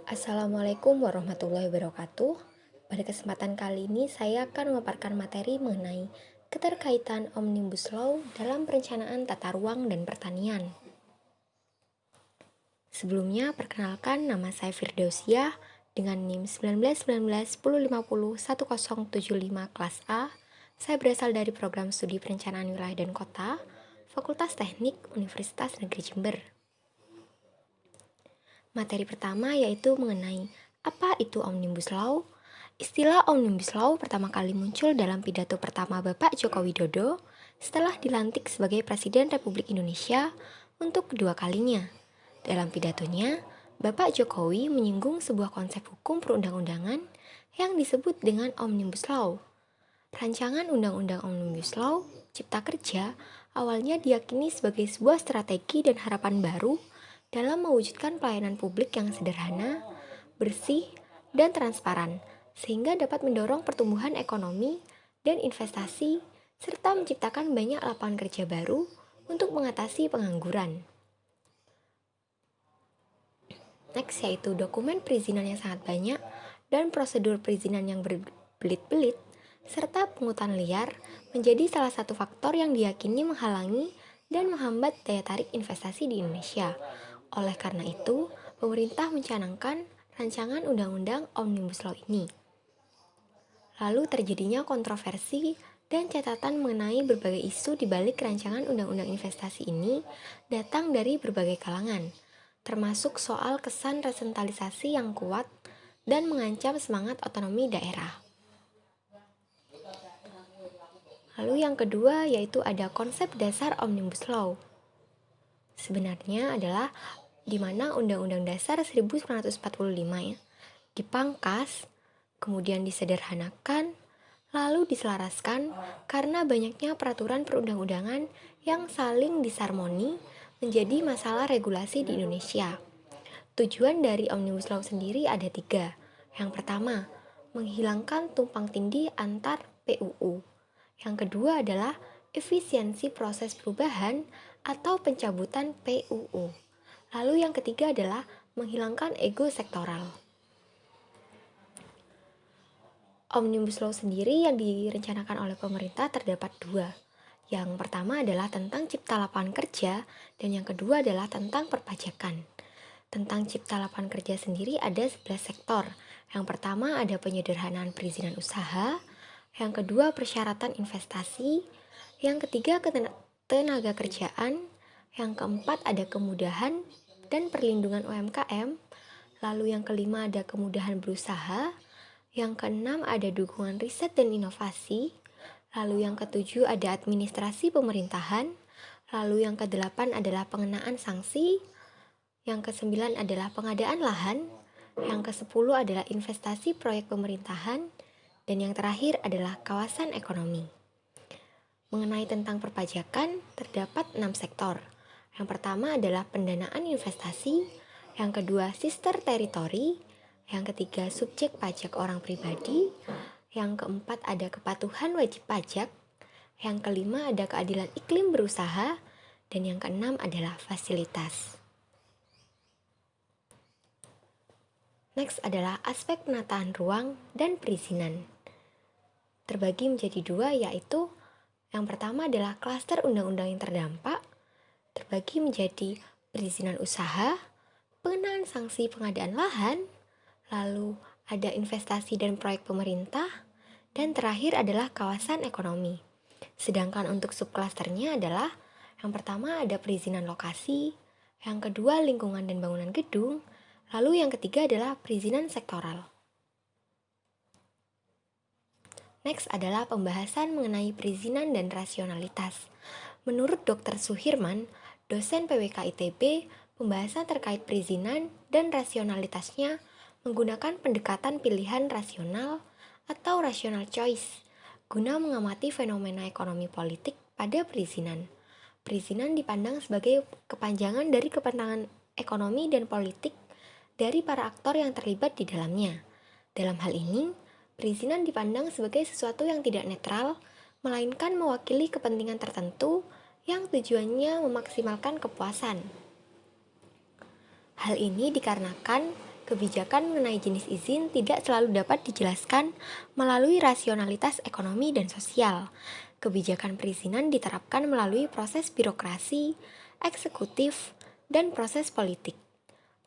Assalamualaikum warahmatullahi wabarakatuh. Pada kesempatan kali ini saya akan memaparkan materi mengenai keterkaitan Omnibus Law dalam perencanaan tata ruang dan pertanian. Sebelumnya, perkenalkan nama saya Firdausiah dengan NIM 191910501075 kelas A. Saya berasal dari program studi perencanaan wilayah dan kota, Fakultas Teknik Universitas Negeri Jember. Materi pertama yaitu mengenai apa itu Omnibus Law. Istilah Omnibus Law pertama kali muncul dalam pidato pertama Bapak Joko Widodo setelah dilantik sebagai Presiden Republik Indonesia untuk kedua kalinya. Dalam pidatonya, Bapak Jokowi menyinggung sebuah konsep hukum perundang-undangan yang disebut dengan Omnibus Law. Rancangan Undang-Undang Omnibus Law Cipta Kerja awalnya diyakini sebagai sebuah strategi dan harapan baru dalam mewujudkan pelayanan publik yang sederhana, bersih, dan transparan, sehingga dapat mendorong pertumbuhan ekonomi dan investasi, serta menciptakan banyak lapangan kerja baru untuk mengatasi pengangguran. Next yaitu dokumen perizinan yang sangat banyak dan prosedur perizinan yang berbelit-belit, serta pungutan liar menjadi salah satu faktor yang diyakini menghalangi dan menghambat daya tarik investasi di Indonesia. Oleh karena itu, pemerintah mencanangkan rancangan Undang-Undang Omnibus Law ini. Lalu terjadinya kontroversi dan catatan mengenai berbagai isu di balik rancangan Undang-Undang Investasi ini datang dari berbagai kalangan, termasuk soal kesan resentralisasi yang kuat dan mengancam semangat otonomi daerah. Lalu yang kedua yaitu ada konsep dasar Omnibus Law. Sebenarnya adalah di mana Undang-Undang Dasar 1945 ya, dipangkas, kemudian disederhanakan, lalu diselaraskan karena banyaknya peraturan perundang-undangan yang saling disharmoni menjadi masalah regulasi di Indonesia. Tujuan dari Omnibus Law sendiri ada 3. Yang pertama, menghilangkan tumpang tindih antar PUU. Yang kedua adalah efisiensi proses perubahan atau pencabutan PUU. Lalu yang ketiga adalah menghilangkan ego sektoral. Omnibus Law sendiri yang direncanakan oleh pemerintah terdapat 2. Yang pertama adalah tentang cipta lapangan kerja dan yang kedua adalah tentang perpajakan. Tentang cipta lapangan kerja sendiri ada 11 sektor. Yang pertama ada penyederhanaan perizinan usaha, yang kedua persyaratan investasi, yang ketiga tenaga kerjaan, yang keempat ada kemudahan dan perlindungan UMKM, lalu yang kelima ada kemudahan berusaha, yang keenam ada dukungan riset dan inovasi, lalu yang ketujuh ada administrasi pemerintahan, lalu yang kedelapan adalah pengenaan sanksi, yang kesembilan adalah pengadaan lahan, yang kesepuluh adalah investasi proyek pemerintahan, dan yang terakhir adalah kawasan ekonomi. Mengenai tentang perpajakan, terdapat 6 sektor. Yang pertama adalah pendanaan investasi, yang kedua sister teritori, yang ketiga subjek pajak orang pribadi, yang keempat ada kepatuhan wajib pajak, yang kelima ada keadilan iklim berusaha, dan yang keenam adalah fasilitas. Next adalah aspek penataan ruang dan perizinan. Terbagi menjadi 2 yaitu yang pertama adalah klaster undang-undang yang terdampak, terbagi menjadi perizinan usaha, pengenaan sanksi pengadaan lahan, lalu ada investasi dan proyek pemerintah, dan terakhir adalah kawasan ekonomi. Sedangkan untuk subklasternya adalah yang pertama ada perizinan lokasi, yang kedua lingkungan dan bangunan gedung, lalu yang ketiga adalah perizinan sektoral. Next adalah pembahasan mengenai perizinan dan rasionalitas. Menurut Dr. Suhirman, dosen PWK ITB, pembahasan terkait perizinan dan rasionalitasnya menggunakan pendekatan pilihan rasional atau rational choice guna mengamati fenomena ekonomi politik pada perizinan. Perizinan dipandang sebagai kepanjangan dari kepentingan ekonomi dan politik dari para aktor yang terlibat di dalamnya. Dalam hal ini, perizinan dipandang sebagai sesuatu yang tidak netral, melainkan mewakili kepentingan tertentu yang tujuannya memaksimalkan kepuasan. Hal ini dikarenakan kebijakan mengenai jenis izin tidak selalu dapat dijelaskan melalui rasionalitas ekonomi dan sosial. Kebijakan perizinan diterapkan melalui proses birokrasi, eksekutif, dan proses politik.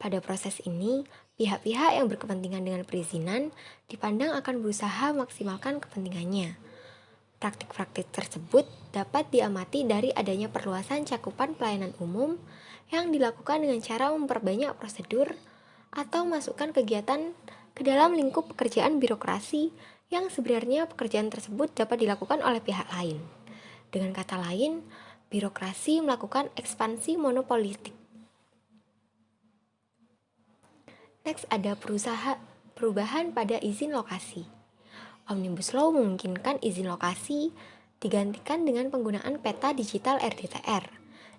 Pada proses ini, pihak-pihak yang berkepentingan dengan perizinan dipandang akan berusaha memaksimalkan kepentingannya. Praktik-praktik tersebut dapat diamati dari adanya perluasan cakupan pelayanan umum yang dilakukan dengan cara memperbanyak prosedur atau masukkan kegiatan ke dalam lingkup pekerjaan birokrasi yang sebenarnya pekerjaan tersebut dapat dilakukan oleh pihak lain. Dengan kata lain, birokrasi melakukan ekspansi monopolitik. Next ada perubahan pada izin lokasi. Omnibus Law memungkinkan izin lokasi digantikan dengan penggunaan peta digital RDTR,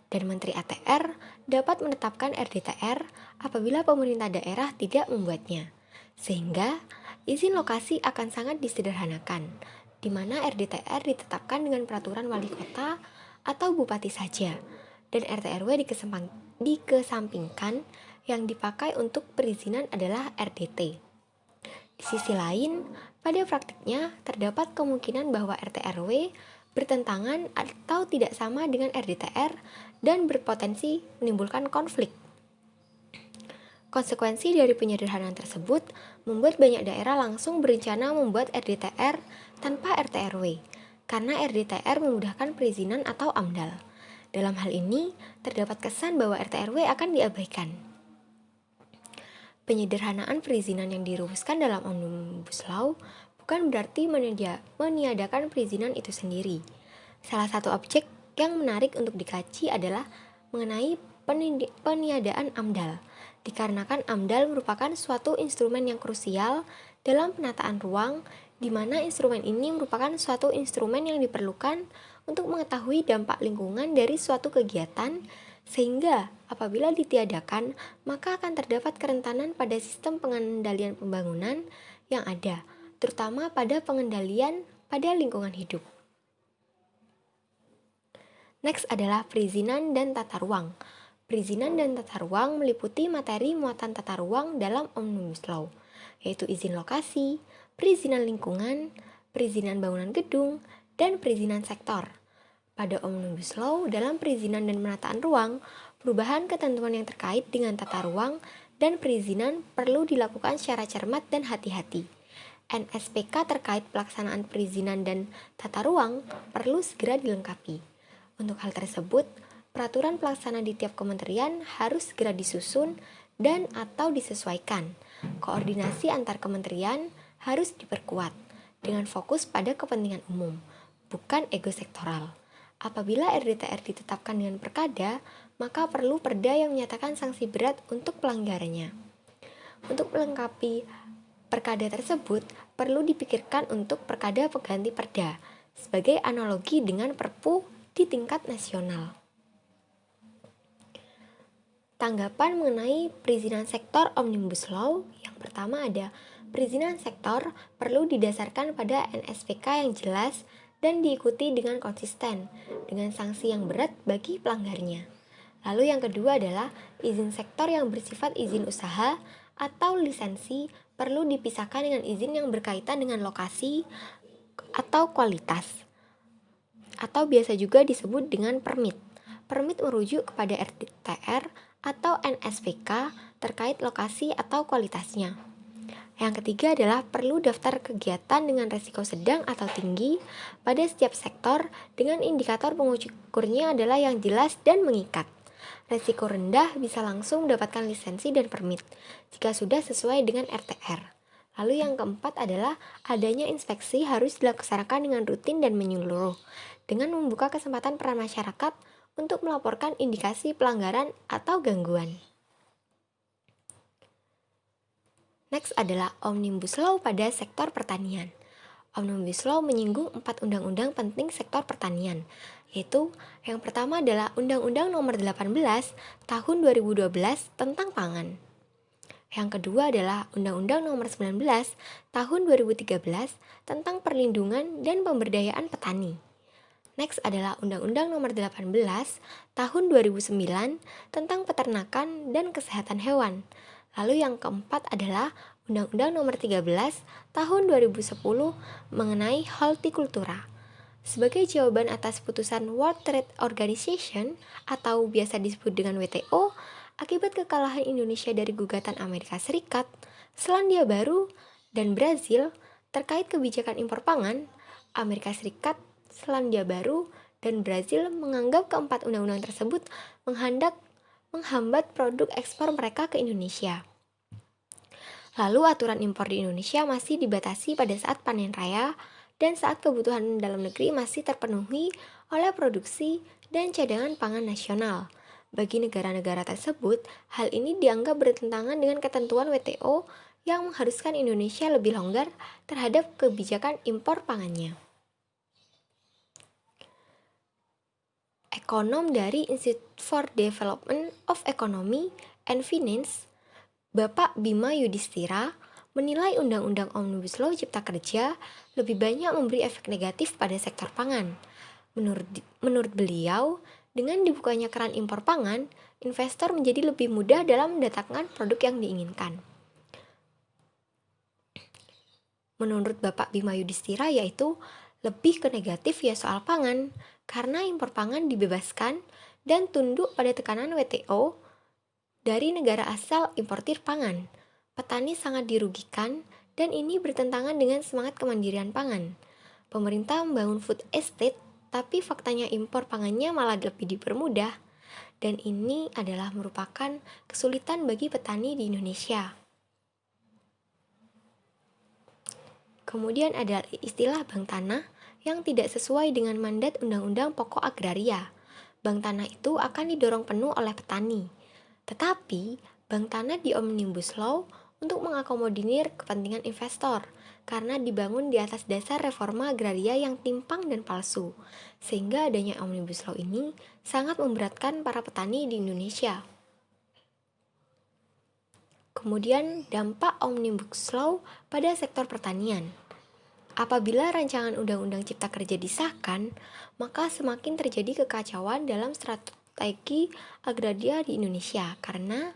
dan Menteri ATR dapat menetapkan RDTR apabila pemerintah daerah tidak membuatnya. Sehingga izin lokasi akan sangat disederhanakan, di mana RDTR ditetapkan dengan peraturan wali kota atau bupati saja, dan RT/RW dikesampingkan. Yang dipakai untuk perizinan adalah RDT. Di sisi lain, pada praktiknya terdapat kemungkinan bahwa RT/RW bertentangan atau tidak sama dengan RDTR dan berpotensi menimbulkan konflik. Konsekuensi dari penyederhanaan tersebut membuat banyak daerah langsung berencana membuat RDTR tanpa RT/RW, karena RDTR memudahkan perizinan atau AMDAL. Dalam hal ini, terdapat kesan bahwa RT/RW akan diabaikan. Penyederhanaan perizinan yang dirumuskan dalam Omnibus Law bukan berarti meniadakan perizinan itu sendiri. Salah satu objek yang menarik untuk dikaji adalah mengenai peniadaan AMDAL, dikarenakan AMDAL merupakan suatu instrumen yang krusial dalam penataan ruang, di mana instrumen ini merupakan suatu instrumen yang diperlukan untuk mengetahui dampak lingkungan dari suatu kegiatan, sehingga apabila ditiadakan, maka akan terdapat kerentanan pada sistem pengendalian pembangunan yang ada, terutama pada pengendalian pada lingkungan hidup. Next adalah perizinan dan tata ruang. Perizinan dan tata ruang meliputi materi muatan tata ruang dalam Omnibus Law, yaitu izin lokasi, perizinan lingkungan, perizinan bangunan gedung, dan perizinan sektor. Pada Omnibus Law, dalam perizinan dan penataan ruang, perubahan ketentuan yang terkait dengan tata ruang dan perizinan perlu dilakukan secara cermat dan hati-hati. NSPK terkait pelaksanaan perizinan dan tata ruang perlu segera dilengkapi. Untuk hal tersebut, peraturan pelaksana di tiap kementerian harus segera disusun dan atau disesuaikan. Koordinasi antar kementerian harus diperkuat dengan fokus pada kepentingan umum, bukan ego sektoral. Apabila RDTR ditetapkan dengan perkada, maka perlu perda yang menyatakan sanksi berat untuk pelanggarannya. Untuk melengkapi perkada tersebut, perlu dipikirkan untuk perkada pengganti perda, sebagai analogi dengan perpu di tingkat nasional. Tanggapan mengenai perizinan sektor Omnibus Law, yang pertama ada, perizinan sektor perlu didasarkan pada NSPK yang jelas dan diikuti dengan konsisten, dengan sanksi yang berat bagi pelanggarnya. Lalu yang kedua adalah izin sektor yang bersifat izin usaha atau lisensi perlu dipisahkan dengan izin yang berkaitan dengan lokasi atau kualitas, atau biasa juga disebut dengan permit. Permit merujuk kepada RDTR atau NSPK terkait lokasi atau kualitasnya. Yang ketiga adalah perlu daftar kegiatan dengan risiko sedang atau tinggi pada setiap sektor dengan indikator pengukurnya adalah yang jelas dan mengikat. Risiko rendah bisa langsung mendapatkan lisensi dan permit jika sudah sesuai dengan RTR. Lalu yang keempat adalah adanya inspeksi harus dilaksanakan dengan rutin dan menyeluruh dengan membuka kesempatan peran masyarakat untuk melaporkan indikasi pelanggaran atau gangguan. Next adalah Omnibus Law pada sektor pertanian. Omnibus Law menyinggung 4 undang-undang penting sektor pertanian, yaitu yang pertama adalah Undang-Undang Nomor 18 Tahun 2012 tentang pangan. Yang kedua adalah Undang-Undang Nomor 19 Tahun 2013 tentang perlindungan dan pemberdayaan petani. Next adalah Undang-Undang Nomor 18 Tahun 2009 tentang peternakan dan kesehatan hewan. Lalu yang keempat adalah Undang-Undang Nomor 13 Tahun 2010 mengenai hortikultura. Sebagai jawaban atas putusan World Trade Organization atau biasa disebut dengan WTO, akibat kekalahan Indonesia dari gugatan Amerika Serikat, Selandia Baru, dan Brazil terkait kebijakan impor pangan, Amerika Serikat, Selandia Baru, dan Brazil menganggap keempat undang-undang tersebut menghambat produk ekspor mereka ke Indonesia. Lalu aturan impor di Indonesia masih dibatasi pada saat panen raya dan saat kebutuhan dalam negeri masih terpenuhi oleh produksi dan cadangan pangan nasional. Bagi negara-negara tersebut, hal ini dianggap bertentangan dengan ketentuan WTO yang mengharuskan Indonesia lebih longgar terhadap kebijakan impor pangannya. Ekonom dari Institute for Development of Economy and Finance, Bapak Bima Yudhistira, menilai Undang-Undang Omnibus Law Cipta Kerja lebih banyak memberi efek negatif pada sektor pangan. Menurut beliau, dengan dibukanya keran impor pangan, investor menjadi lebih mudah dalam mendatangkan produk yang diinginkan. Menurut Bapak Bima Yudhistira yaitu lebih ke negatif ya soal pangan, karena impor pangan dibebaskan dan tunduk pada tekanan WTO dari negara asal importir pangan. Petani sangat dirugikan dan ini bertentangan dengan semangat kemandirian pangan. Pemerintah membangun food estate, tapi faktanya impor pangannya malah lebih dipermudah. Dan ini adalah merupakan kesulitan bagi petani di Indonesia. Kemudian ada istilah bank tanah yang tidak sesuai dengan mandat Undang-Undang Pokok Agraria. Bank tanah itu akan didorong penuh oleh petani. Tetapi, bank tanah di Omnibus Law untuk mengakomodir kepentingan investor karena dibangun di atas dasar reforma agraria yang timpang dan palsu. Sehingga adanya Omnibus Law ini sangat memberatkan para petani di Indonesia. Kemudian, dampak Omnibus Law pada sektor pertanian. Apabila rancangan Undang-Undang Cipta Kerja disahkan, maka semakin terjadi kekacauan dalam strategi agraria di Indonesia karena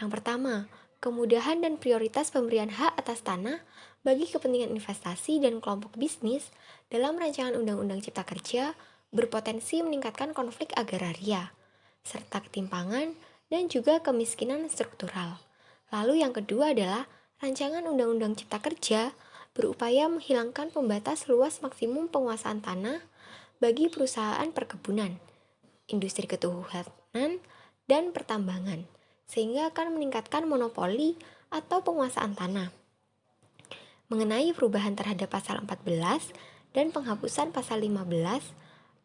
yang pertama, kemudahan dan prioritas pemberian hak atas tanah bagi kepentingan investasi dan kelompok bisnis dalam rancangan Undang-Undang Cipta Kerja berpotensi meningkatkan konflik agraria, serta ketimpangan dan juga kemiskinan struktural. Lalu yang kedua adalah rancangan Undang-Undang Cipta Kerja berupaya menghilangkan pembatas luas maksimum penguasaan tanah bagi perusahaan perkebunan, industri ketuhanan, dan pertambangan, sehingga akan meningkatkan monopoli atau penguasaan tanah. Mengenai perubahan terhadap pasal 14 dan penghapusan pasal 15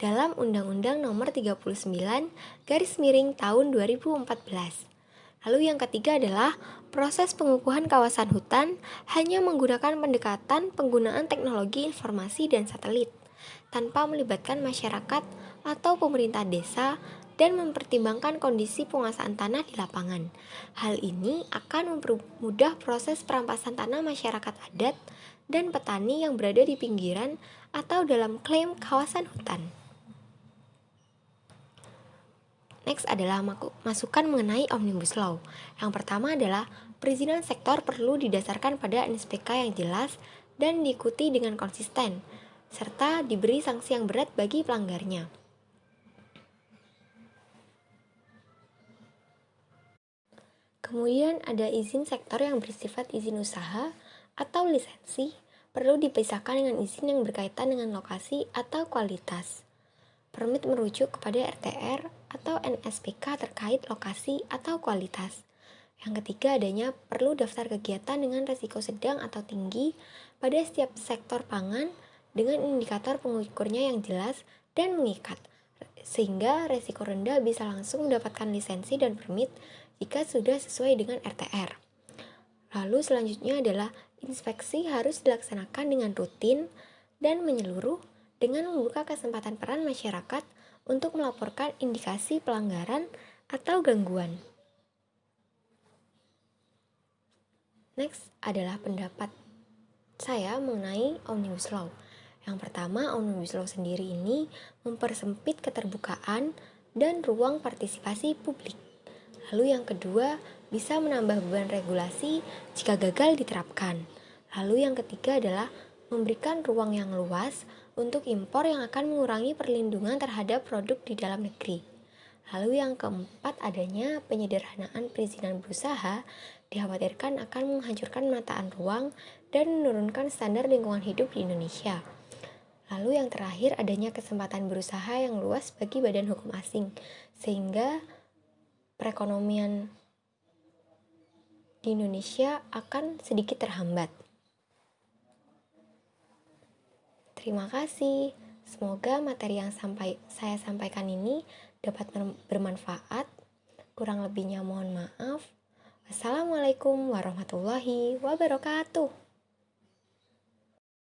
dalam Undang-Undang Nomor 39 tahun 2014. Lalu yang ketiga adalah proses pengukuhan kawasan hutan hanya menggunakan pendekatan penggunaan teknologi informasi dan satelit, tanpa melibatkan masyarakat atau pemerintah desa dan mempertimbangkan kondisi penguasaan tanah di lapangan. Hal ini akan mempermudah proses perampasan tanah masyarakat adat dan petani yang berada di pinggiran atau dalam klaim kawasan hutan. Next adalah masukan mengenai Omnibus Law. Yang pertama adalah perizinan sektor perlu didasarkan pada NSPK yang jelas dan diikuti dengan konsisten, serta diberi sanksi yang berat bagi pelanggarnya. Kemudian ada izin sektor yang bersifat izin usaha atau lisensi perlu dipisahkan dengan izin yang berkaitan dengan lokasi atau kualitas. Permit merujuk kepada RTR atau NSPK terkait lokasi atau kualitas. Yang ketiga adanya perlu daftar kegiatan dengan risiko sedang atau tinggi pada setiap sektor pangan dengan indikator pengukurnya yang jelas dan mengikat, sehingga risiko rendah bisa langsung mendapatkan lisensi dan permit jika sudah sesuai dengan RTR. Lalu selanjutnya adalah inspeksi harus dilaksanakan dengan rutin dan menyeluruh dengan membuka kesempatan peran masyarakat untuk melaporkan indikasi pelanggaran atau gangguan. Next adalah pendapat saya mengenai Omnibus Law. Yang pertama, Omnibus Law sendiri ini mempersempit keterbukaan dan ruang partisipasi publik. Lalu yang kedua, bisa menambah beban regulasi jika gagal diterapkan. Lalu yang ketiga adalah memberikan ruang yang luas untuk impor yang akan mengurangi perlindungan terhadap produk di dalam negeri. Lalu yang keempat adanya penyederhanaan perizinan berusaha dikhawatirkan akan menghancurkan penataan ruang dan menurunkan standar lingkungan hidup di Indonesia. Lalu yang terakhir adanya kesempatan berusaha yang luas bagi badan hukum asing, sehingga perekonomian di Indonesia akan sedikit terhambat. Terima kasih. Semoga materi yang saya sampaikan ini dapat bermanfaat. Kurang lebihnya mohon maaf. Wassalamualaikum warahmatullahi wabarakatuh.